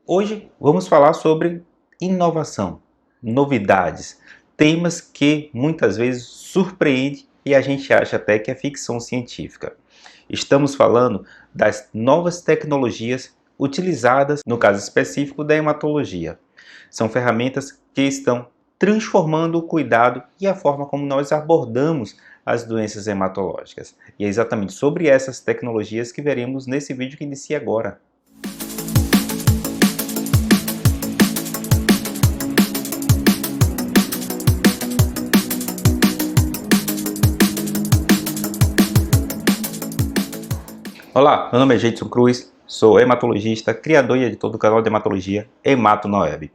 Hoje vamos falar sobre inovação, novidades, temas que muitas vezes surpreendem e a gente acha até que é ficção científica. Estamos falando das novas tecnologias utilizadas no caso específico da hematologia. São ferramentas que estão transformando o cuidado e a forma como nós abordamos as doenças hematológicas. E é exatamente sobre essas tecnologias que veremos nesse vídeo que inicia agora. Olá, meu nome é Jeidson Cruz, sou hematologista, criador e editor do canal de hematologia Hemato-Noeb,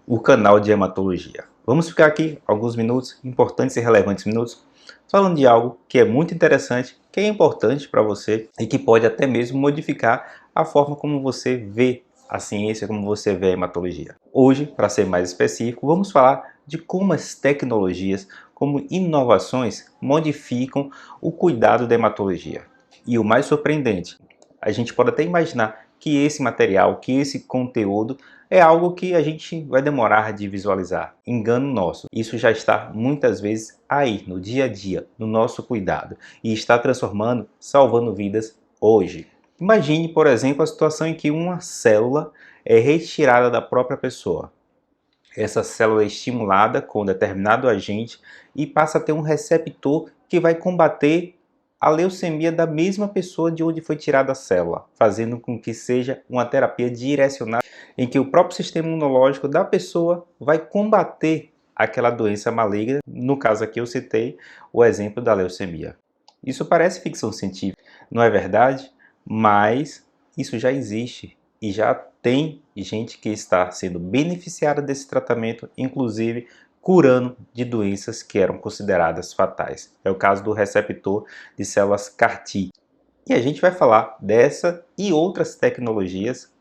o canal de hematologia. Vamos ficar aqui alguns minutos, importantes e relevantes minutos, falando de algo que é muito interessante, que é importante para você e que pode até mesmo modificar a forma como você vê a ciência, como você vê a hematologia. Hoje, para ser mais específico, vamos falar de como as tecnologias, como inovações modificam o cuidado da hematologia. E o mais surpreendente, a gente pode até imaginar que esse material, que esse conteúdo é algo que a gente vai demorar de visualizar. Engano nosso. Isso já está muitas vezes aí, no dia a dia, no nosso cuidado. E está transformando, salvando vidas hoje. Imagine, por exemplo, a situação em que uma célula é retirada da própria pessoa. Essa célula é estimulada com um determinado agente e passa a ter um receptor que vai combater a leucemia da mesma pessoa de onde foi tirada a célula, fazendo com que seja uma terapia direcionada em que o próprio sistema imunológico da pessoa vai combater aquela doença maligna. No caso aqui eu citei o exemplo da leucemia. Isso parece ficção científica, não é verdade? Mas isso já existe e já tem gente que está sendo beneficiada desse tratamento, inclusive curando de doenças que eram consideradas fatais. É o caso do receptor de células CAR-T. E a gente vai falar dessa e outras tecnologias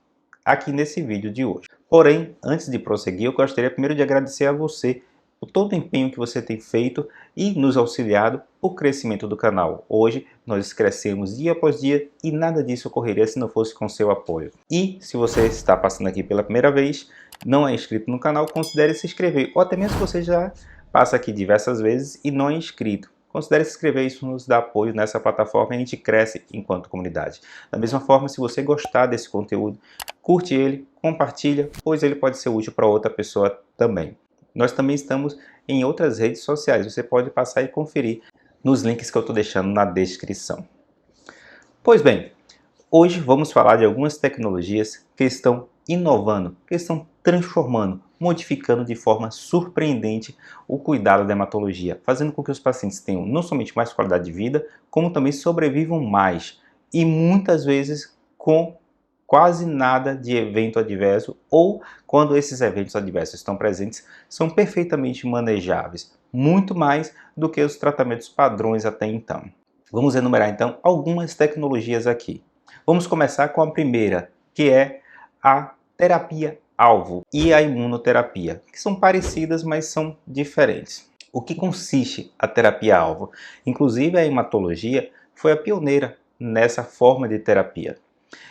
aqui nesse vídeo de hoje. Porém, antes de prosseguir, eu gostaria primeiro de agradecer a você por todo o empenho que você tem feito e nos auxiliado para o crescimento do canal. Hoje nós crescemos dia após dia e nada disso ocorreria se não fosse com seu apoio. E se você está passando aqui pela primeira vez, não é inscrito no canal, considere se inscrever. Ou até mesmo se você já passa aqui diversas vezes e não é inscrito, considere se inscrever, isso nos dá apoio nessa plataforma e a gente cresce enquanto comunidade. Da mesma forma, se você gostar desse conteúdo, curte ele, compartilha, pois ele pode ser útil para outra pessoa também. Nós também estamos em outras redes sociais, você pode passar e conferir nos links que eu estou deixando na descrição. Pois bem, hoje vamos falar de algumas tecnologias que estão inovando, que estão transformando, modificando de forma surpreendente o cuidado da hematologia, fazendo com que os pacientes tenham não somente mais qualidade de vida, como também sobrevivam mais e muitas vezes com quase nada de evento adverso, ou quando esses eventos adversos estão presentes, são perfeitamente manejáveis, muito mais do que os tratamentos padrões até então. Vamos enumerar então algumas tecnologias aqui. Vamos começar com a primeira, que é a terapia-alvo e a imunoterapia, que são parecidas, mas são diferentes. O que consiste a terapia-alvo? Inclusive a hematologia foi a pioneira nessa forma de terapia.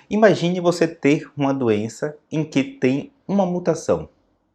Imagine você ter uma doença em que tem uma mutação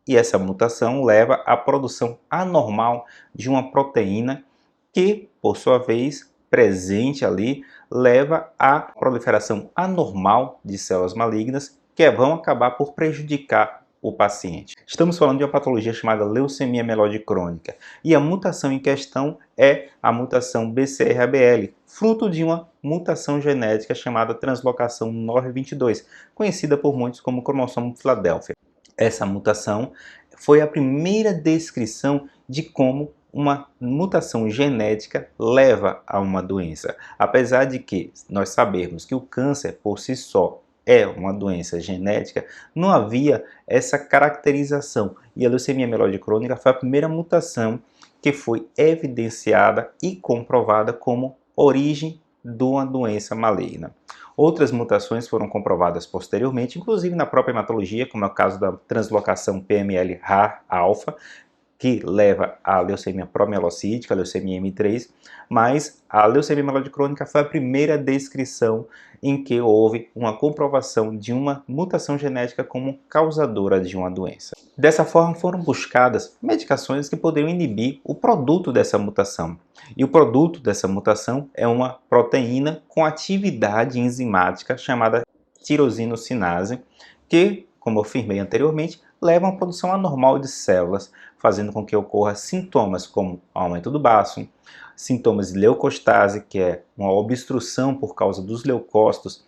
e essa mutação leva à produção anormal de uma proteína que, por sua vez, presente ali, leva à proliferação anormal de células malignas que vão acabar por prejudicar o paciente. Estamos falando de uma patologia chamada leucemia mieloide crônica e a mutação em questão é a mutação BCR-ABL, fruto de uma mutação genética chamada translocação NOR22, conhecida por muitos como cromossomo Filadélfia. Essa mutação foi a primeira descrição de como uma mutação genética leva a uma doença. Apesar de que nós sabemos que o câncer por si só é uma doença genética, não havia essa caracterização. E a leucemia mieloide crônica foi a primeira mutação que foi evidenciada e comprovada como origem de uma doença maligna. Outras mutações foram comprovadas posteriormente, inclusive na própria hematologia, como é o caso da translocação PML-RAR-alfa, que leva à leucemia promielocítica, a leucemia M3, mas a leucemia mieloide crônica foi a primeira descrição em que houve uma comprovação de uma mutação genética como causadora de uma doença. Dessa forma, foram buscadas medicações que poderiam inibir o produto dessa mutação. E o produto dessa mutação é uma proteína com atividade enzimática chamada tirosinocinase, que, como eu afirmei anteriormente, leva a uma produção anormal de células, fazendo com que ocorra sintomas como aumento do baço, sintomas de leucostase, que é uma obstrução por causa dos leucócitos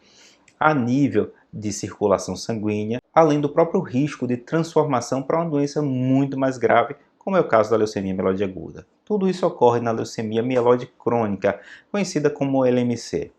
a nível de circulação sanguínea, além do próprio risco de transformação para uma doença muito mais grave, como é o caso da leucemia mieloide aguda. Tudo isso ocorre na leucemia mieloide crônica, conhecida como LMC.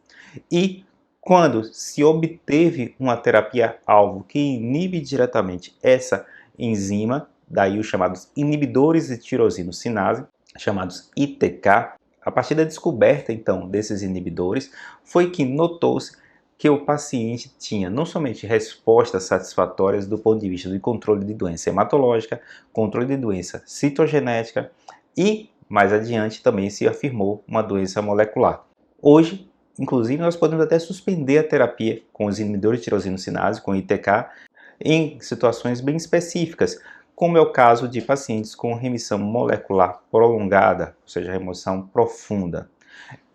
E quando se obteve uma terapia-alvo que inibe diretamente essa enzima, daí os chamados inibidores de tirosinocinase, chamados ITK, a partir da descoberta então desses inibidores, foi que notou-se que o paciente tinha não somente respostas satisfatórias do ponto de vista do controle de doença hematológica, controle de doença citogenética e, mais adiante, também se afirmou uma doença molecular. Hoje, inclusive, nós podemos até suspender a terapia com os inibidores de tirosinocinase, com ITK, em situações bem específicas, como é o caso de pacientes com remissão molecular prolongada, ou seja, remissão profunda.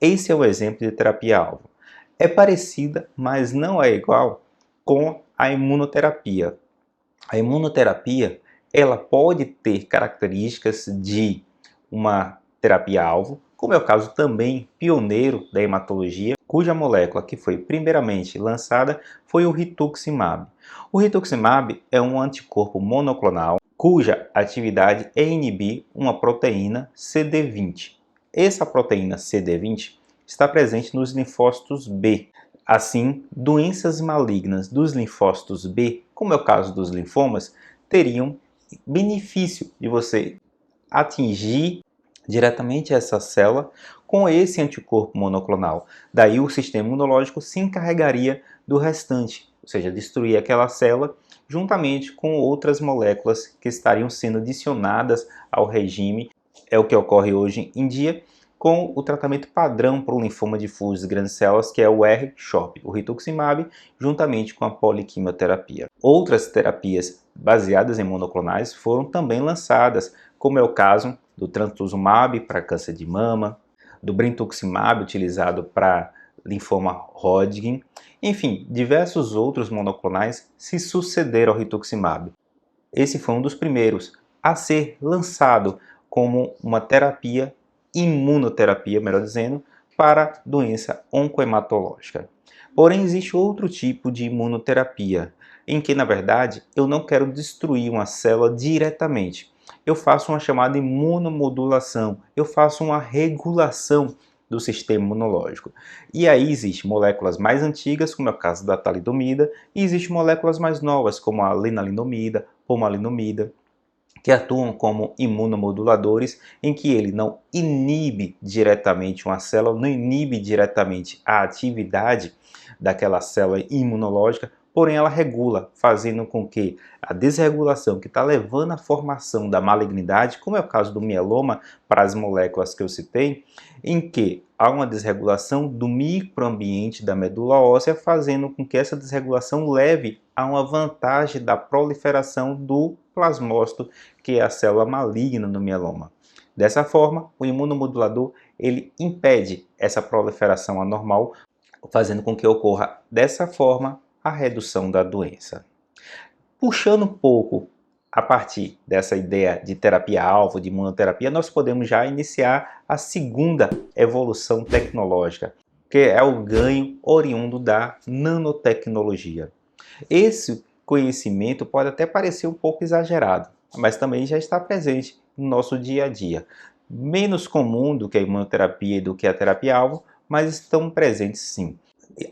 Esse é um exemplo de terapia-alvo. É parecida, mas não é igual com a imunoterapia. A imunoterapia, ela pode ter características de uma terapia-alvo, como é o caso também pioneiro da hematologia, cuja molécula que foi primeiramente lançada foi o rituximab. O rituximab é um anticorpo monoclonal cuja atividade é inibir uma proteína CD20. Essa proteína CD20 está presente nos linfócitos B. Assim, doenças malignas dos linfócitos B, como é o caso dos linfomas, teriam benefício de você atingir diretamente essa célula com esse anticorpo monoclonal. Daí o sistema imunológico se encarregaria do restante, ou seja, destruir aquela célula juntamente com outras moléculas que estariam sendo adicionadas ao regime. É o que ocorre hoje em dia com o tratamento padrão para o linfoma difuso de grandes células, que é o R-CHOP, o rituximab, juntamente com a poliquimioterapia. Outras terapias baseadas em monoclonais foram também lançadas, como é o caso do trastuzumab para câncer de mama, do brentuximab utilizado para linfoma Hodgkin, enfim, diversos outros monoclonais se sucederam ao rituximab. Esse foi um dos primeiros a ser lançado como uma terapia, imunoterapia, melhor dizendo, para doença oncohematológica. Porém, existe outro tipo de imunoterapia, em que, na verdade, eu não quero destruir uma célula diretamente. Eu faço uma chamada imunomodulação, eu faço uma regulação do sistema imunológico. E aí existem moléculas mais antigas, como é o caso da talidomida, e existem moléculas mais novas, como a lenalidomida, pomalidomida, que atuam como imunomoduladores, em que ele não inibe diretamente uma célula, não inibe diretamente a atividade daquela célula imunológica, porém ela regula, fazendo com que a desregulação que está levando à formação da malignidade, como é o caso do mieloma, para as moléculas que eu citei, em que há uma desregulação do microambiente da medula óssea, fazendo com que essa desregulação leve a uma vantagem da proliferação do plasmócito, que é a célula maligna no mieloma. Dessa forma, o imunomodulador ele impede essa proliferação anormal, fazendo com que ocorra dessa forma a redução da doença. Puxando um pouco a partir dessa ideia de terapia-alvo, de imunoterapia, nós podemos já iniciar a segunda evolução tecnológica, que é o ganho oriundo da nanotecnologia. Esse conhecimento pode até parecer um pouco exagerado, mas também já está presente no nosso dia a dia. Menos comum do que a imunoterapia e do que a terapia-alvo, mas estão presentes sim.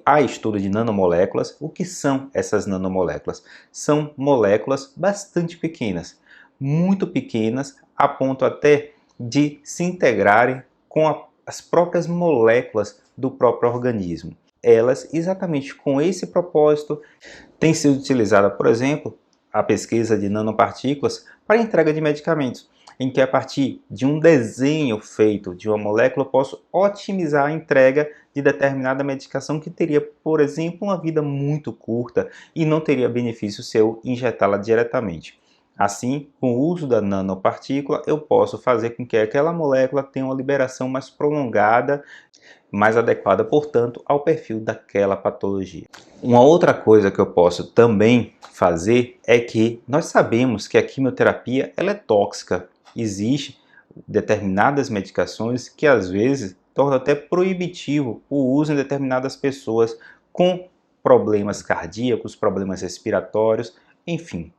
Há estudo de nanomoléculas. O que são essas nanomoléculas? São moléculas bastante pequenas, muito pequenas, a ponto até de se integrarem com as próprias moléculas do próprio organismo. Elas, exatamente com esse propósito, têm sido utilizadas, por exemplo, a pesquisa de nanopartículas para a entrega de medicamentos. em que a partir de um desenho feito de uma molécula eu posso otimizar a entrega de determinada medicação que teria, por exemplo, uma vida muito curta e não teria benefício se eu injetá-la diretamente. Assim, com o uso da nanopartícula, eu posso fazer com que aquela molécula tenha uma liberação mais prolongada, mais adequada, portanto, ao perfil daquela patologia. Uma outra coisa que eu posso também fazer é que nós sabemos que a quimioterapia ela é tóxica. Existem determinadas medicações que às vezes tornam até proibitivo o uso em determinadas pessoas com problemas cardíacos, problemas respiratórios, enfim.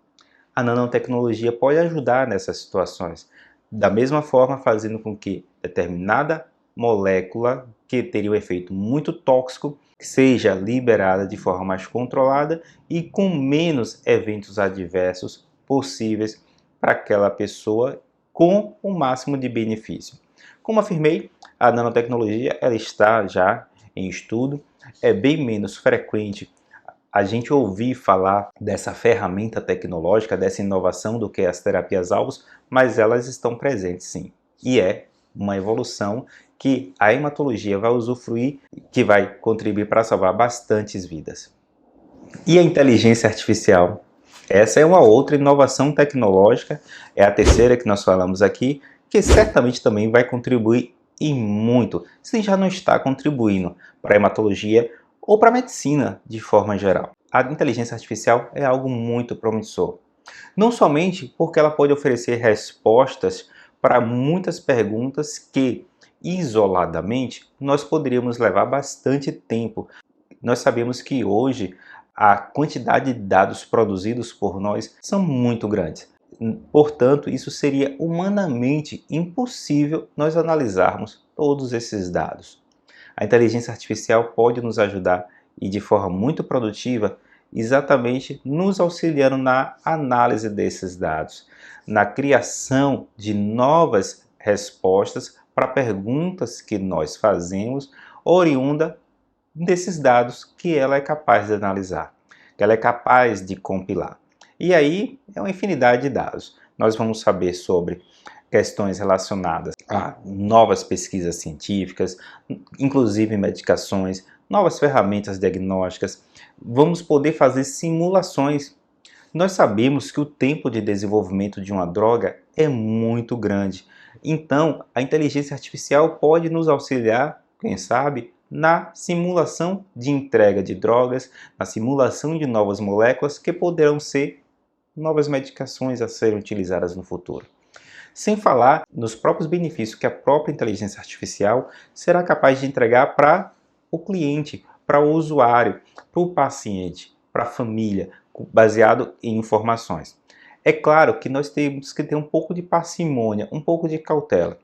A nanotecnologia pode ajudar nessas situações, da mesma forma fazendo com que determinada molécula que teria um efeito muito tóxico seja liberada de forma mais controlada e com menos eventos adversos possíveis para aquela pessoa com o máximo de benefício. Como afirmei, a nanotecnologia ela está já em estudo, é bem menos frequente a gente ouvir falar dessa ferramenta tecnológica, dessa inovação do que as terapias-alvos, mas elas estão presentes sim. E é uma evolução que a hematologia vai usufruir, que vai contribuir para salvar bastantes vidas. E a inteligência artificial? Essa é uma outra inovação tecnológica, é a terceira que nós falamos aqui, que certamente também vai contribuir e muito, se já não está contribuindo para a hematologia ou para a medicina de forma geral. A inteligência artificial é algo muito promissor. Não somente porque ela pode oferecer respostas para muitas perguntas que, isoladamente, nós poderíamos levar bastante tempo. Nós sabemos que hoje a quantidade de dados produzidos por nós são muito grandes. Portanto, isso seria humanamente impossível nós analisarmos todos esses dados. A inteligência artificial pode nos ajudar e de forma muito produtiva, exatamente nos auxiliando na análise desses dados, na criação de novas respostas para perguntas que nós fazemos, oriunda desses dados que ela é capaz de analisar, que ela é capaz de compilar. E aí é uma infinidade de dados. Nós vamos saber sobre questões relacionadas a novas pesquisas científicas, inclusive medicações, novas ferramentas diagnósticas. Vamos poder fazer simulações. Nós sabemos que o tempo de desenvolvimento de uma droga é muito grande. Então, a inteligência artificial pode nos auxiliar, quem sabe, na simulação de entrega de drogas, na simulação de novas moléculas que poderão ser novas medicações a serem utilizadas no futuro. Sem falar nos próprios benefícios que a própria inteligência artificial será capaz de entregar para o cliente, para o usuário, para o paciente, para a família, baseado em informações. É claro que nós temos que ter um pouco de parcimônia, um pouco de cautela,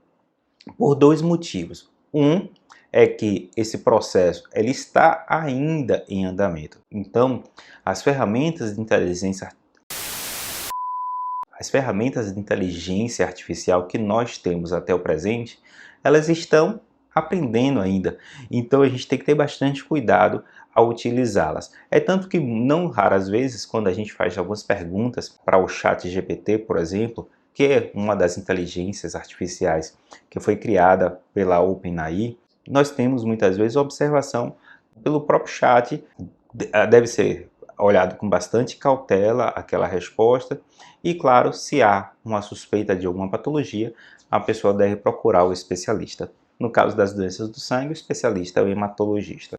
por dois motivos. Um é que esse processo ele está ainda em andamento. Então, as ferramentas de inteligência artificial que nós temos até o presente, elas estão aprendendo ainda. Então a gente tem que ter bastante cuidado ao utilizá-las. É tanto que não raras vezes, quando a gente faz algumas perguntas para o ChatGPT, por exemplo, que é uma das inteligências artificiais que foi criada pela OpenAI, nós temos muitas vezes observação pelo próprio chat, deve ser olhado com bastante cautela aquela resposta e, claro, se há uma suspeita de alguma patologia, a pessoa deve procurar o especialista. No caso das doenças do sangue, o especialista é o hematologista.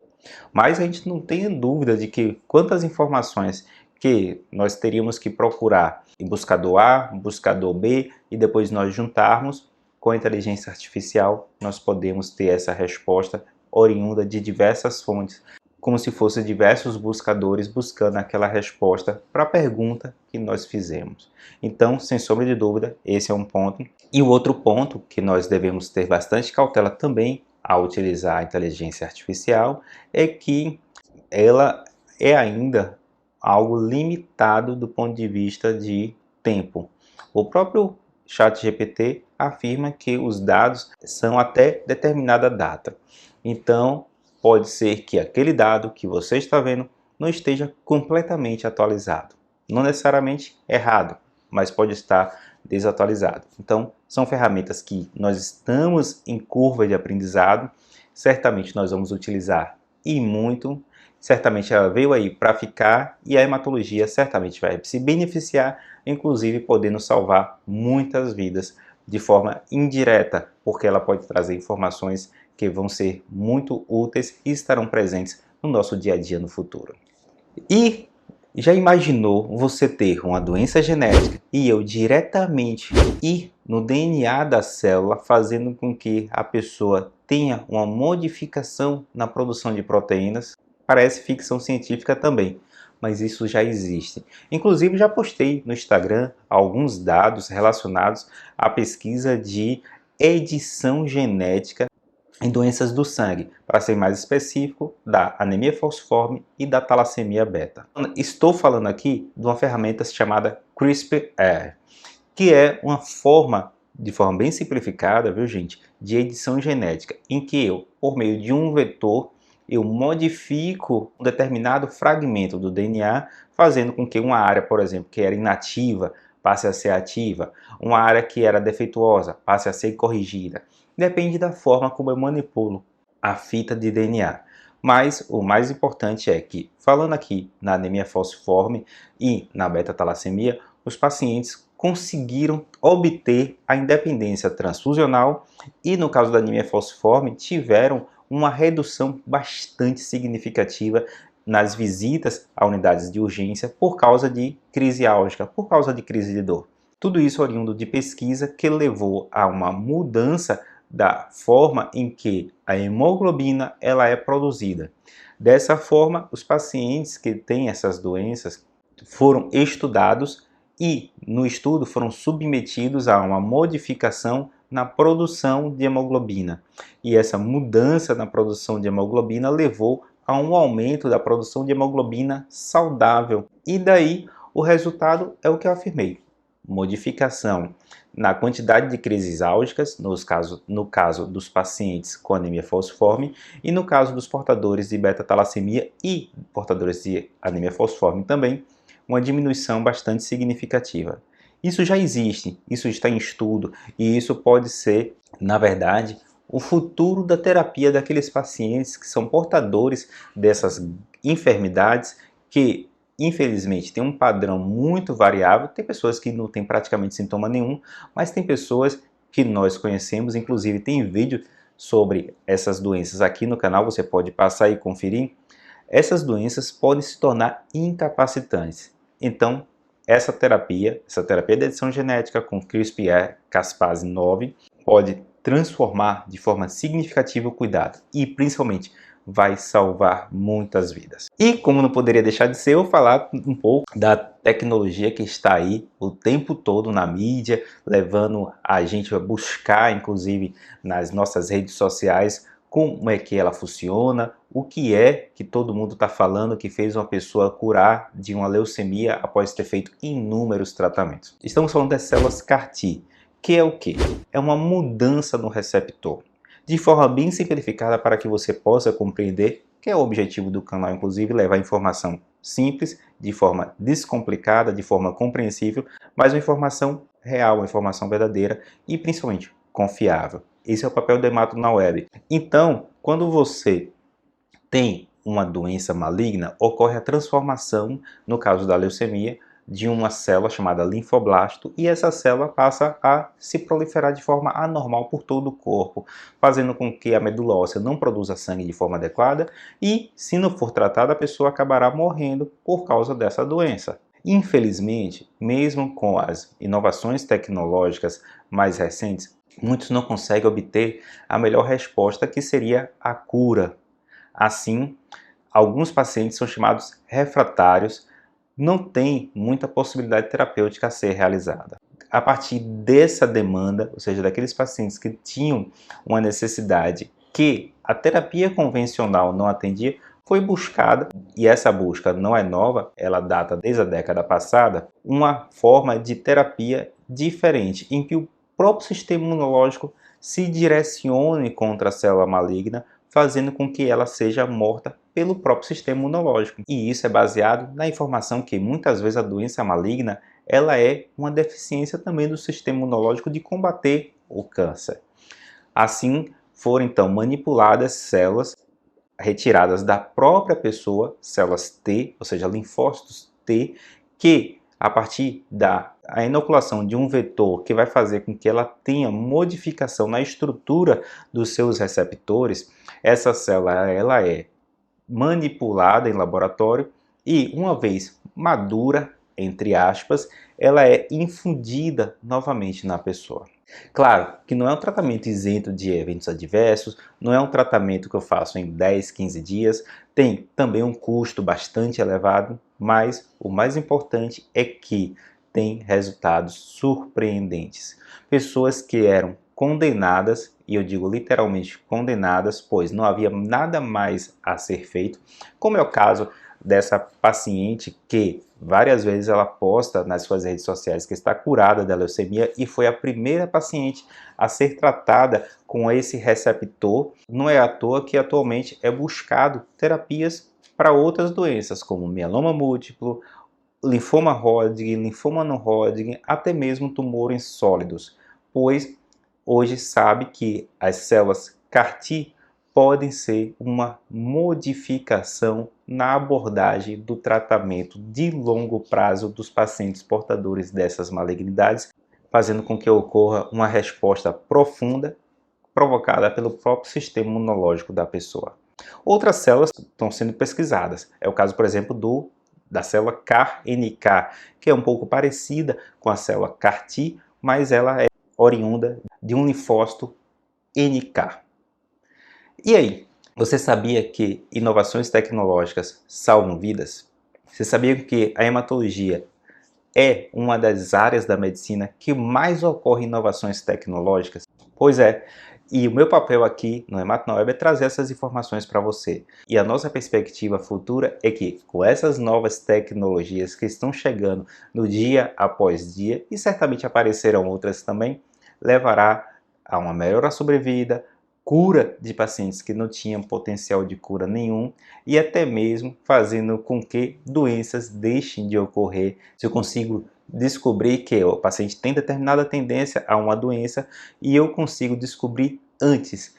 Mas a gente não tem dúvida de que quantas informações que nós teríamos que procurar em buscador A, buscador B e depois nós juntarmos com a inteligência artificial, nós podemos ter essa resposta oriunda de diversas fontes, como se fossem diversos buscadores buscando aquela resposta para a pergunta que nós fizemos. Então, sem sombra de dúvida, esse é um ponto. E o outro ponto que nós devemos ter bastante cautela também ao utilizar a inteligência artificial é que ela é ainda algo limitado do ponto de vista de tempo. O próprio ChatGPT afirma que os dados são até determinada data. Então, pode ser que aquele dado que você está vendo não esteja completamente atualizado. Não necessariamente errado, mas pode estar desatualizado. Então, são ferramentas que nós estamos em curva de aprendizado, certamente nós vamos utilizar e muito, certamente ela veio aí para ficar e a hematologia certamente vai se beneficiar, inclusive podendo salvar muitas vidas de forma indireta, porque ela pode trazer informações que vão ser muito úteis e estarão presentes no nosso dia a dia no futuro. E já imaginou você ter uma doença genética e eu diretamente ir no DNA da célula, fazendo com que a pessoa tenha uma modificação na produção de proteínas? Parece ficção científica também, mas isso já existe. Inclusive já postei no Instagram alguns dados relacionados à pesquisa de edição genética em doenças do sangue, para ser mais específico, da anemia falciforme e da talassemia beta. Estou falando aqui de uma ferramenta chamada CRISPR, que é uma forma, de forma bem simplificada, viu gente, de edição genética, em que eu, por meio de um vetor, eu modifico um determinado fragmento do DNA, fazendo com que uma área, por exemplo, que era inativa, passe a ser ativa, uma área que era defeituosa, passe a ser corrigida. Depende da forma como eu manipulo a fita de DNA. Mas o mais importante é que, falando aqui na anemia falciforme e na beta-talassemia, os pacientes conseguiram obter a independência transfusional e, no caso da anemia falciforme, tiveram uma redução bastante significativa nas visitas a unidades de urgência por causa de crise álgica, por causa de crise de dor. Tudo isso oriundo de pesquisa que levou a uma mudança da forma em que a hemoglobina ela é produzida. Dessa forma, os pacientes que têm essas doenças foram estudados e, no estudo, foram submetidos a uma modificação na produção de hemoglobina. E essa mudança na produção de hemoglobina levou a um aumento da produção de hemoglobina saudável. E daí, o resultado é o que eu afirmei. Modificação na quantidade de crises álgicas, no caso dos pacientes com anemia falciforme, e no caso dos portadores de beta-talassemia e portadores de anemia falciforme também, uma diminuição bastante significativa. Isso já existe, isso está em estudo, e isso pode ser, na verdade, o futuro da terapia daqueles pacientes que são portadores dessas enfermidades que, infelizmente, tem um padrão muito variável. Tem pessoas que não têm praticamente sintoma nenhum, mas tem pessoas que nós conhecemos, inclusive tem vídeo sobre essas doenças aqui no canal, você pode passar e conferir. Essas doenças podem se tornar incapacitantes. Então, essa terapia de edição genética com CRISPR-Cas9 pode transformar de forma significativa o cuidado e, principalmente, vai salvar muitas vidas. E como não poderia deixar de ser, eu vou falar um pouco da tecnologia que está aí o tempo todo na mídia, levando a gente a buscar, inclusive nas nossas redes sociais, como é que ela funciona, o que é que todo mundo está falando que fez uma pessoa curar de uma leucemia após ter feito inúmeros tratamentos. Estamos falando das células CAR-T, que é o quê? É uma mudança no receptor. De forma bem simplificada para que você possa compreender, que é o objetivo do canal, inclusive, levar informação simples, de forma descomplicada, de forma compreensível, mas uma informação real, uma informação verdadeira e, principalmente, confiável. Esse é o papel do hemato na web. Então, quando você tem uma doença maligna, ocorre a transformação, no caso da leucemia, de uma célula chamada linfoblasto, e essa célula passa a se proliferar de forma anormal por todo o corpo, fazendo com que a medula óssea não produza sangue de forma adequada e, se não for tratada, a pessoa acabará morrendo por causa dessa doença. Infelizmente, mesmo com as inovações tecnológicas mais recentes, muitos não conseguem obter a melhor resposta, que seria a cura. Assim, alguns pacientes são chamados refratários, não tem muita possibilidade terapêutica a ser realizada. A partir dessa demanda, ou seja, daqueles pacientes que tinham uma necessidade que a terapia convencional não atendia, foi buscada, e essa busca não é nova, ela data desde a década passada, uma forma de terapia diferente, em que o próprio sistema imunológico se direcione contra a célula maligna, fazendo com que ela seja morta pelo próprio sistema imunológico. E isso é baseado na informação que muitas vezes a doença maligna ela é uma deficiência também do sistema imunológico de combater o câncer. Assim, foram então manipuladas células retiradas da própria pessoa, células T, ou seja, linfócitos T, que a partir da inoculação de um vetor que vai fazer com que ela tenha modificação na estrutura dos seus receptores, essa célula ela é manipulada em laboratório e, uma vez madura, entre aspas, ela é infundida novamente na pessoa. Claro que não é um tratamento isento de eventos adversos, não é um tratamento que eu faço em 10, 15 dias, tem também um custo bastante elevado, mas o mais importante é que tem resultados surpreendentes. Pessoas que eram condenadas, e eu digo literalmente condenadas, pois não havia nada mais a ser feito, como é o caso dessa paciente que várias vezes ela posta nas suas redes sociais que está curada da leucemia e foi a primeira paciente a ser tratada com esse receptor. Não é à toa que atualmente é buscado terapias para outras doenças como mieloma múltiplo, linfoma Hodgkin, linfoma não Hodgkin, até mesmo tumores sólidos, pois hoje sabe que as células CAR-T podem ser uma modificação na abordagem do tratamento de longo prazo dos pacientes portadores dessas malignidades, fazendo com que ocorra uma resposta profunda provocada pelo próprio sistema imunológico da pessoa. Outras células estão sendo pesquisadas, é o caso, por exemplo, da célula CAR-NK, que é um pouco parecida com a célula CAR-T, mas ela é oriunda de um linfócito NK. E aí, você sabia que inovações tecnológicas salvam vidas? Você sabia que a hematologia é uma das áreas da medicina que mais ocorre inovações tecnológicas? Pois é, e o meu papel aqui no Hemato na Web é trazer essas informações para você. E a nossa perspectiva futura é que, com essas novas tecnologias que estão chegando no dia após dia, e certamente aparecerão outras também, levará a uma melhor sobrevida, cura de pacientes que não tinham potencial de cura nenhum e até mesmo fazendo com que doenças deixem de ocorrer. Se eu consigo descobrir que o paciente tem determinada tendência a uma doença e eu consigo descobrir antes,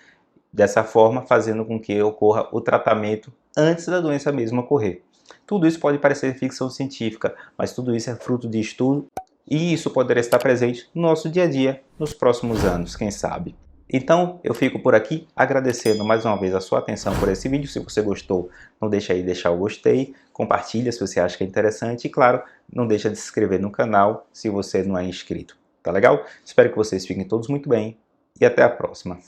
dessa forma fazendo com que ocorra o tratamento antes da doença mesmo ocorrer. Tudo isso pode parecer ficção científica, mas tudo isso é fruto de estudo e isso poderá estar presente no nosso dia a dia nos próximos anos, quem sabe. Então, eu fico por aqui agradecendo mais uma vez a sua atenção por esse vídeo. Se você gostou, não deixa aí de deixar o gostei, compartilha se você acha que é interessante e, claro, não deixa de se inscrever no canal se você não é inscrito. Tá legal? Espero que vocês fiquem todos muito bem e até a próxima.